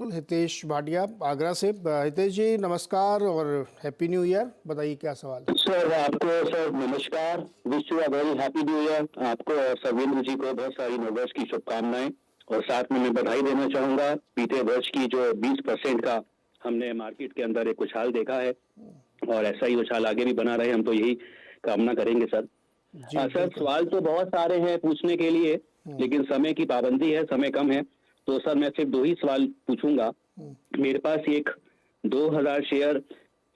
बिल्कुल। हितेश भाटिया आगरा से। हितेश जी नमस्कार और हैप्पी न्यू ईयर। बताइए क्या सवाल है? सर आपको सर नमस्कार। Wish you a very happy new year. आपको और सविंद्र जी को बहुत सारी नववर्ष की शुभकामनाएं और साथ में मैं बधाई देना चाहूंगा। बीते वर्ष की जो 20% का हमने मार्केट के अंदर एक उछाल देखा है और ऐसा ही उछाल आगे भी बना रहे, हम तो यही कामना करेंगे सर। जी सर बिल्कुल। सवाल तो बहुत सारे हैं पूछने के लिए, लेकिन समय की पाबंदी है, समय कम है, तो सर मैं सिर्फ 2 ही सवाल पूछूंगा। मेरे पास एक 2000 शेयर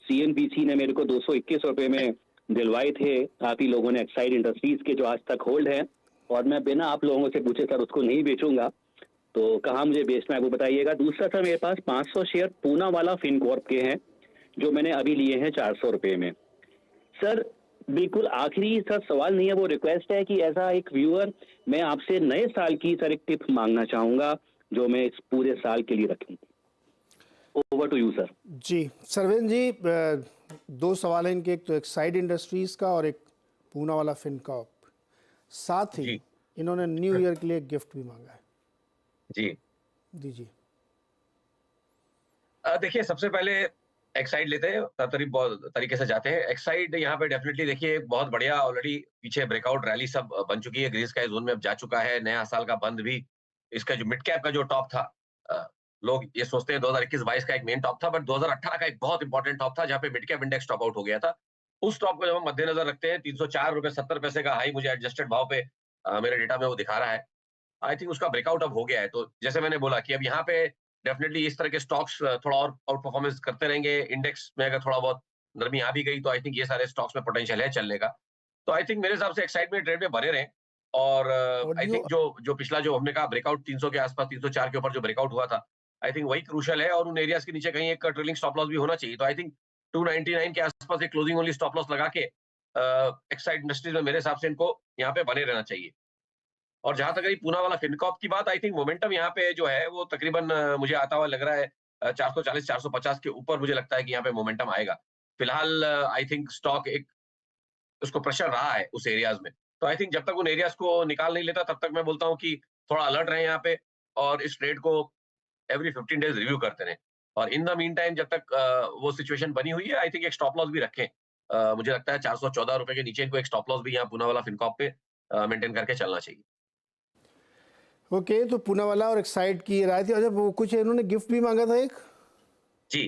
सीएनबीसी ने मेरे को 221 रुपए में दिलवाए थे। आप ही लोगों ने एक्साइड इंडस्ट्रीज के, जो आज तक होल्ड है, और मैं बिना आप लोगों से पूछे सर उसको नहीं बेचूंगा, तो कहाँ मुझे बेचना है वो बताइएगा। दूसरा सर मेरे पास 500 शेयर पूना वाला फिनकॉर्प के हैं, जो मैंने अभी लिए हैं 400 रुपए में। सर बिल्कुल आखिरी सर सवाल नहीं है, वो रिक्वेस्ट है कि ऐसा एक व्यूअर, मैं आपसे नए साल की सर एक टिप मांगना चाहूंगा जो मैं इस पूरे साल के लिए रखूं। Over to you sir. जी सरवेन जी, दो सवाल हैं इनके। एक तो एक्साइड इंडस्ट्रीज का और एक पूना वाला फिनकॉर्प। साथ ही जी इन्होंने न्यू ईयर के लिए गिफ्ट भी मांगा है। जी। दीजिए। देखिए, सबसे पहले एक्साइड लेते हैं, तरतरीब बहुत तरीके से जाते हैं। एक्साइड यहाँ पे डेफिनेटली देखिए बहुत बढ़िया, ऑलरेडी पीछे ब्रेकआउट रैली सब बन चुकी है, ग्रीन स्काई जोन में अब जा चुका है। नया साल का बंद भी, इसका जो मिड कैप का जो टॉप था, लोग ये सोचते हैं 2021-22 का एक मेन टॉप था, बट 2018 का एक बहुत इंपॉर्टेंट टॉप था जहाँ पे mid cap index top out हो गया था। उस टॉप को जब हम मद्देनजर रखते हैं, 304 रुपए 70 पैसे का हाई मुझे एडजस्टेड भाव पे मेरे डेटा में वो दिखा रहा है। आई थिंक उसका ब्रेकआउट अब हो गया है। तो जैसे मैंने बोला कि अब यहाँ पे डेफिनेटली इस तरह के स्टॉक्स थोड़ा और आउट परफॉर्मेंस करते रहेंगे। इंडेक्स में अगर थोड़ा बहुत नरमी आ भी गई तो आई थिंक ये सारे स्टॉक्स में पोटेंशियल है चलने का। तो आई थिंक मेरे हिसाब से एक्साइटमेंट ट्रेड में बने रहें। और आई ऑडियो। थिंक जो जो पिछला जो हमने कहा ब्रेकआउट 300 के आसपास, 304 के ऊपर जो ब्रेकआउट हुआ था, आई थिंक वही क्रूशियल है और उन एरियाज के नीचे कहीं एक ट्रेलिंग स्टॉप लॉस भी होना चाहिए। तो आई थिंक 299 के आसपास एक क्लोजिंग ओनली स्टॉप लॉस लगा के एक्साइड इंडस्ट्रीज में मेरे हिसाब से इनको यहाँ पे बने रहना चाहिए। और जहां तक रही पूना वाला फिनकॉर्प की बात, आई थिंक मोमेंटम यहाँ पे जो है वो तकरीबन मुझे आता हुआ लग रहा है 440 450 के ऊपर। मुझे लगता है कि यहाँ पे मोमेंटम आएगा। फिलहाल आई थिंक स्टॉक एक उसको प्रेशर रहा है उस एरियाज में। तो आई थिंक जब तक उन एरियाज को निकाल नहीं लेता तब तक मैं बोलता हूँ कि थोड़ा अलर्ट रहे यहाँ पे और इस ट्रेड को एवरी 15 डेज रिव्यू करते रहे। और इन द मीन टाइम जब तक वो सिचुएशन बनी हुई है, आई थिंक एक स्टॉप लॉस भी रखें। मुझे लगता है 414 रुपए के नीचे इनको एक स्टॉप लॉस भी यहाँ पूना वाला फिनकॉर्प पे मेंटेन करके चलना चाहिए। ओके, तो पूना वाला और एक्साइड की राय थी। अच्छा, वो कुछ इन्होंने गिफ्ट भी मांगा था एक। जी।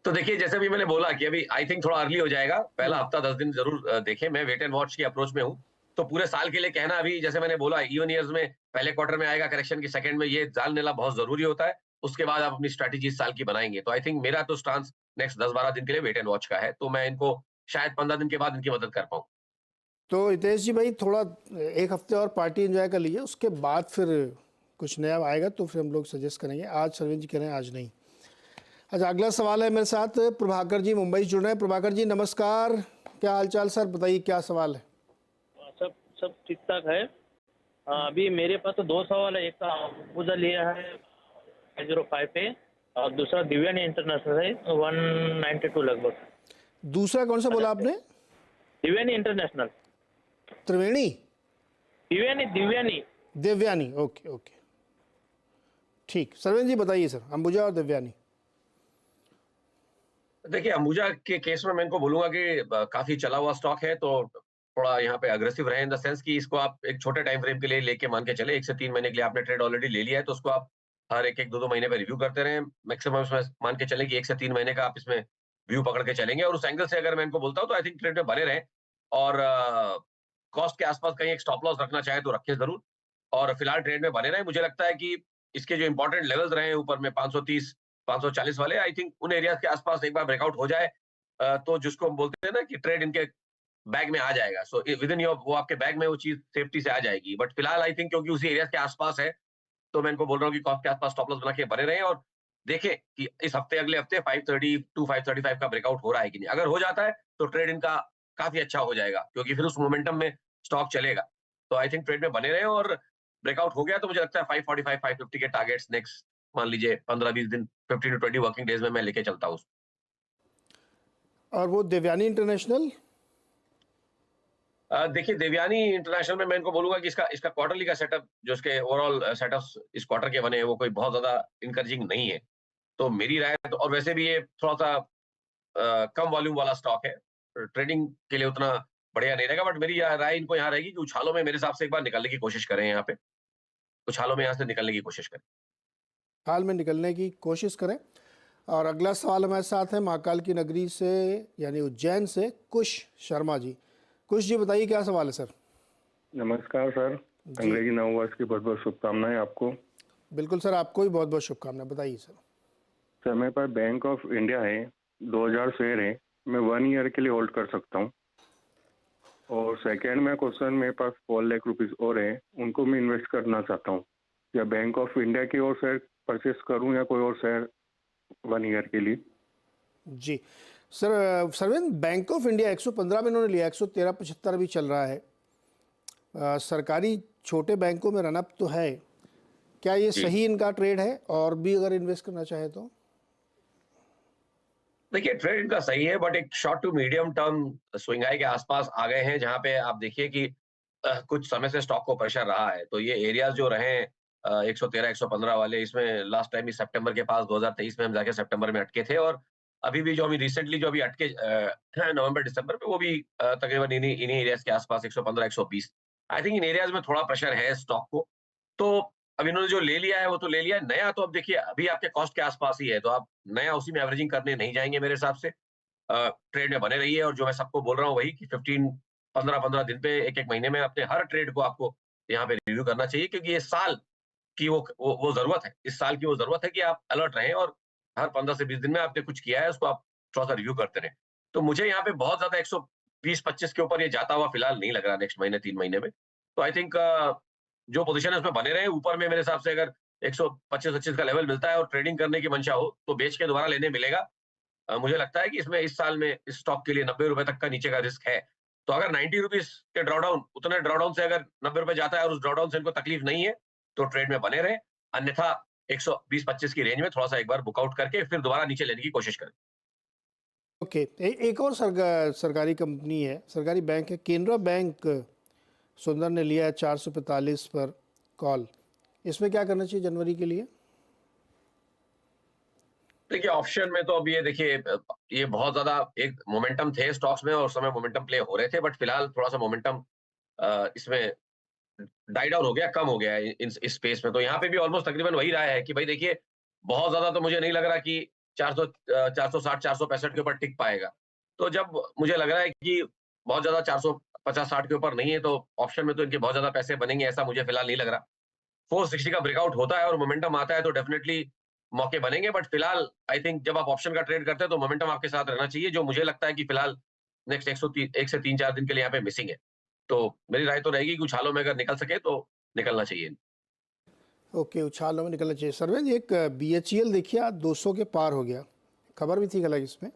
तो देखिए, जैसे भी मैंने बोला कि अभी आई थिंक थोड़ा अर्ली हो जाएगा। पहला हफ्ता 10 दिन ज़रूर देखें। मैं वेट एंड वॉच की अप्रोच में हूँ। तो पूरे साल के लिए कहना अभी, जैसे मैंने बोला, इवन ईयर्स में पहले क्वार्टर में आएगा करेक्शन, की सेकंड में, ये जान लेना बहुत ज़रूरी होता है। उसके बाद आप अपनी स्ट्रैटेजी इस साल की बनाएँगे। तो आई थिंक मेरा तो स्टांस नेक्स्ट 10-12 दिन के लिए वेट एंड वॉच का है। तो मैं इनको शायद 15 दिन के बाद इनकी मदद कर पाऊँ। तो हितेश जी भाई, थोड़ा एक हफ्ते और पार्टी एंजॉय कर लीजिए, उसके बाद फिर कुछ नया आएगा तो फिर हम लोग सजेस्ट करेंगे। आज सरवीन जी कह रहे हैं आज नहीं। अच्छा, अगला सवाल है मेरे साथ प्रभाकर जी मुंबई से जुड़ रहे हैं। प्रभाकर जी नमस्कार, क्या हालचाल सर? बताइए क्या सवाल है? सब सब ठीक ठाक है। अभी मेरे पास तो 2 सवाल है। एक तो अंबुजा लिया है 505 पे, और दूसरा दिव्यानी इंटरनेशनल है 192 लगभग। दूसरा कौन सा बोला आपने? दिव्यानी इंटरनेशनल। त्रिवेणी? दिव्यानी दिव्यानी देवयानी। ओके ओके, ठीक। सरवीन जी बताइए सर, अंबुजा और देवयानी। देखिए, अंबुजा के केस में मैं इनको बोलूंगा कि काफी चला हुआ स्टॉक है, तो थोड़ा यहाँ पे अग्रेसिव रहे इन द सेंस कि इसको आप एक छोटे टाइम फ्रेम के लिए लेके मान के चले। 1 से 3 महीने के लिए आपने ट्रेड ऑलरेडी ले लिया है, तो उसको आप हर एक 2-2 महीने पे रिव्यू करते रहें। मैक्सिमम इसमें मान के चलें कि 1 से 3 महीने का आप इसमें व्यू पकड़ के चलेंगे। और उस एंगल से अगर मैं इनको बोलता हूँ तो आई थिंक ट्रेड में बने रहें। और कॉस्ट के आसपास कहीं एक स्टॉप लॉस रखना चाहे तो रखें जरूर। और फिलहाल ट्रेड में बने रहें। मुझे लगता है कि इसके जो इंपॉर्टेंट लेवल्स रहे हैं ऊपर में 530 540 वाले, आई थिंक उन एरियाज के आसपास एक बार ब्रेकआउट हो जाए तो जिसको हम बोलते हैं ना कि ट्रेड इनके बैग में आ जाएगा। सो विद इन योर, वो आपके बैग में वो चीज सेफ्टी से आ जाएगी। बट फिलहाल आई थिंक क्योंकि उसी एरियाज के आसपास है, तो मैं इनको बोल रहा हूँ कि कॉस्ट के आसपास स्टॉप लॉस बना के बने रहें और देखें कि इस हफ्ते अगले हफ्ते 530 टू 535 का ब्रेकआउट हो रहा है कि नहीं। अगर हो जाता है तो ट्रेड इनका काफी अच्छा हो जाएगा, क्योंकि फिर उस मोमेंटम में स्टॉक चलेगा। तो आई थिंक ट्रेड में बने रहे। और ब्रेकआउट हो गया तो मुझे लगता है 545 550 के टारगेट्स नेक्स्ट मान लीजिए 15-20 दिन, 15 टू 20 वर्किंग डेज में मैं लेके चलता हूँ। और वो देवयानी इंटरनेशनल? देखिए, देवयानी इंटरनेशनल में मैं इनको बोलूंगा कि इसका इसका क्वार्टरली का सेटअप, जो इसके ओवरऑल सेटअप्स इस क्वार्टर के बने हैं, वो कोई बहुत ज्यादा इनकरेजिंग नहीं है। तो मेरी राय तो, और वैसे भी ये थोड़ा सा कम वॉल्यूम वाला स्टॉक है, ट्रेडिंग के लिए उतना बढ़िया नहीं रहेगा, बट मेरी राय इनको यहाँ रहेगी कि उछालों में मेरे हिसाब से एक बार निकलने की कोशिश करें, यहाँ पे उछालों में यहाँ से निकलने की कोशिश करें। हाल में निकलने की कोशिश करें। और अगला सवाल हमारे साथ है महाकाल की नगरी से यानी उज्जैन से कुश शर्मा जी। कुश जी बताइए क्या सवाल है सर। नमस्कार सर, अंग्रेजी नववर्ष की बहुत बहुत शुभकामनाएं आपको। बिल्कुल सर, आपको भी बहुत बहुत शुभकामनाएं। बताइए सर। सर मेरे पास बैंक ऑफ इंडिया है, 2000 शेयर है, मैं 1 ईयर के लिए होल्ड कर सकता हूँ। और सेकंड में क्वेश्चन, मेरे पास 4 लाख रुपीस और है, उनको मैं इन्वेस्ट करना चाहता हूँ। या बैंक ऑफ इंडिया की और शेयर परचेस करूँ या कोई और शेयर 1 ईयर के लिए? जी sir, Sarvind bank of India 115 में इन्होंने लिया, 113.75 भी चल रहा है। सरकारी छोटे बैंकों में रनअप तो है, क्या ये सही इनका ट्रेड है? और भी अगर इन्वेस्ट करना चाहे तो देखिए, ट्रेड इनका सही है, बट एक short to medium term swing high के आसपास आ गए हैं, जहां पे आप देखिए कि कुछ समय से स्टॉक को प्रेशर रहा है। तो ये एरियाज जो रहे 113 115 वाले, इसमें लास्ट टाइम ही सितंबर के पास 2023 में हम जाके सितंबर में अटके थे, और अभी भी जो अभी रिसेंटली जो अभी अटके नवंबर दिसंबर में, वो भी तकरीबन इन्हीं इन्हीं एरियाज के आसपास 115 120। आई थिंक इन एरियाज में थोड़ा प्रेशर है स्टॉक को। तो अब इन्होंने जो ले लिया है वो तो ले लिया है, नया तो अब देखिए अभी आपके कॉस्ट के आसपास ही है, तो आप नया उसी में एवरेजिंग करने नहीं जाएंगे मेरे हिसाब से। ट्रेड में बने रहिए, और जो मैं सबको बोल रहा हूँ वही कि 15 दिन पे, एक महीने में अपने हर ट्रेड को आपको यहाँ पे रिव्यू करना चाहिए, क्योंकि ये साल की वो जरूरत है, इस साल की वो जरूरत है कि आप अलर्ट रहें, और हर 15 से 20 दिन में आपने कुछ किया है उसको आप थोड़ा सा रिव्यू करते रहें। तो मुझे यहाँ पे बहुत ज्यादा 120-25 के ऊपर ये जाता हुआ फिलहाल नहीं लग रहा नेक्स्ट महीने 3 महीने में। तो आई थिंक जो पोजीशन है उसमें बने रहे ऊपर में। मेरे हिसाब से अगर 125-25 का लेवल मिलता है और ट्रेडिंग करने की मंशा हो तो बेच के दोबारा लेने मिलेगा। मुझे लगता है कि इसमें इस साल में इस स्टॉक के लिए 90 रुपए तक का नीचे का रिस्क है। तो अगर 90 रुपीज के ड्रॉडाउन, उतने ड्रॉडाउन से अगर 90 रुपए जाता है और उस ड्रॉडाउन से इनको तकलीफ नहीं है तो ट्रेड में बने रहे, अन्यथा 120-25 की रेंज में थोड़ा सा एक बार बुकआउट करके फिर दोबारा नीचे लेने की कोशिश करें। ओके। एक और सरकारी कंपनी है, सरकारी बैंक है, केनरा बैंक सुंदर ने लिया है 445 पर कॉल। इसमें क्या करना चाहिए जनवरी के लिए? देखिए, ऑप्शन में तो अब ये देखिए, ये बहुत ज्यादा एक मोमेंटम थे स्टॉक्स में और उस समय मोमेंटम प्ले हो रहे थे, बट फिलहाल थोड़ा सा मोमेंटम इसमें डाई डाउन हो गया, कम हो गया है इस स्पेस में। तो यहाँ पे भी ऑलमोस्ट तकरीबन वही राय है कि भाई देखिए, बहुत ज्यादा तो मुझे नहीं लग रहा कि 460 465 के ऊपर टिक पाएगा। तो जब मुझे लग रहा है कि बहुत ज्यादा 450-60 के ऊपर नहीं है, तो ऑप्शन में तो इनके बहुत ज्यादा पैसे बनेंगे, ऐसा मुझे फिलहाल नहीं लग रहा। 460 का ब्रेकआउट होता है और मोमेंटम आता है तो डेफिनेटली मौके बनेंगे, बट फिलहाल आई थिंक जब आप ऑप्शन का ट्रेड करते हैं तो मोमेंटम आपके साथ रहना चाहिए, जो मुझे लगता है कि फिलहाल नेक्स्ट 1 से 3-4 दिन के लिए यहाँ पे मिसिंग है। तो मेरी राय तो रहेगी कि उछालों में अगर निकल सके तो निकलना चाहिए। ओके, उछालों में निकलना चाहिए। सरवेज, एक BHEL देखिए आज 200 के पार हो गया, खबर भी थी अलग इसमें,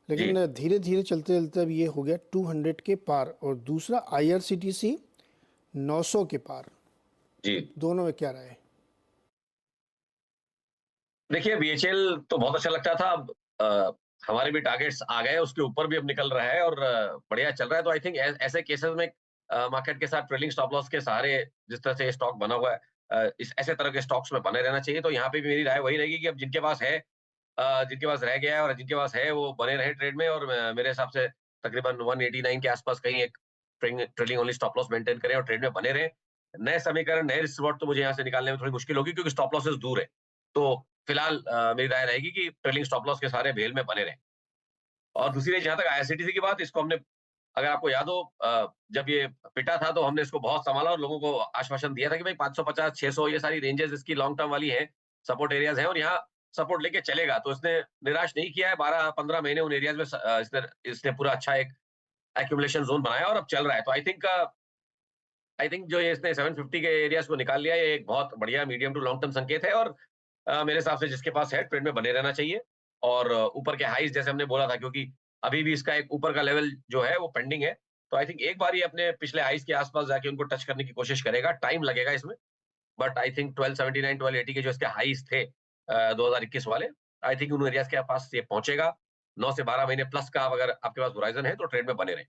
लेकिन धीरे धीरे चलते चलते अब ये हो गया 200 के पार। और दूसरा IRCTC 900 के पार। जी, दोनों में क्या राय है? देखिए BHL तो बहुत अच्छा लगता था, अब हमारे भी टारगेट्स आ गए, उसके ऊपर भी अब निकल रहा है और बढ़िया चल रहा है। तो आई थिंक ऐसे केसेस में मार्केट के साथ ट्रेलिंग स्टॉप लॉस के सहारे जिस तरह से स्टॉक बना हुआ है, इस ऐसे तरह के स्टॉक्स में बने रहना चाहिए। तो यहाँ पे भी मेरी राय वही रहेगी कि अब जिनके पास है, जिनके पास रह गया है और जिनके पास है वो बने रहे ट्रेड में, और मेरे हिसाब से तकरीबन 189 के आसपास कहीं एक trailing only stop loss maintain करें और ट्रेड में बने रहे। नए समीकरण, नए रिस्क रिवॉर्ड तो मुझे यहाँ से निकालने में थोड़ी मुश्किल होगी, क्योंकि स्टॉप लॉसेस दूर है। तो फिलहाल मेरी राय रहेगी कि ट्रेलिंग स्टॉप लॉस के सारे भेल में बने रहे। और दूसरी जहां तक IRCTC की बात, इसको हमने, अगर आपको याद हो, जब ये पिटा था तो हमने इसको बहुत संभाला और लोगों को आश्वासन दिया था कि भाई 550 600 ये सारी रेंजेस इसकी लॉन्ग टर्म वाली हैं, सपोर्ट एरियाज हैं और यहाँ सपोर्ट लेके चलेगा। तो इसने निराश नहीं किया है, 12-15 महीने उन एरियाज में इसने पूरा अच्छा एक एक्यूमुलेशन जोन बनाया और अब चल रहा है। तो आई थिंक जो ये इसने 750 के एरियाज को निकाल लिया, ये एक बहुत बढ़िया मीडियम टू लॉन्ग टर्म संकेत है, और मेरे हिसाब से जिसके पास है ट्रेड में बने रहना चाहिए। और ऊपर के हाईज जैसे हमने बोला था, क्योंकि अभी भी इसका एक ऊपर का लेवल जो है वो पेंडिंग है, तो आई थिंक एक बार ये अपने पिछले हाईज के आसपास जाके उनको टच करने की कोशिश करेगा। टाइम लगेगा इसमें, बट आई थिंक 1279 1280 के जो इसके हाईज थे 2021 वाले, आई थिंक उन एरियाज के पास ये पहुंचेगा। 9 से 12 महीने प्लस का अगर आपके पास होराइजन है तो ट्रेड में बने रहे।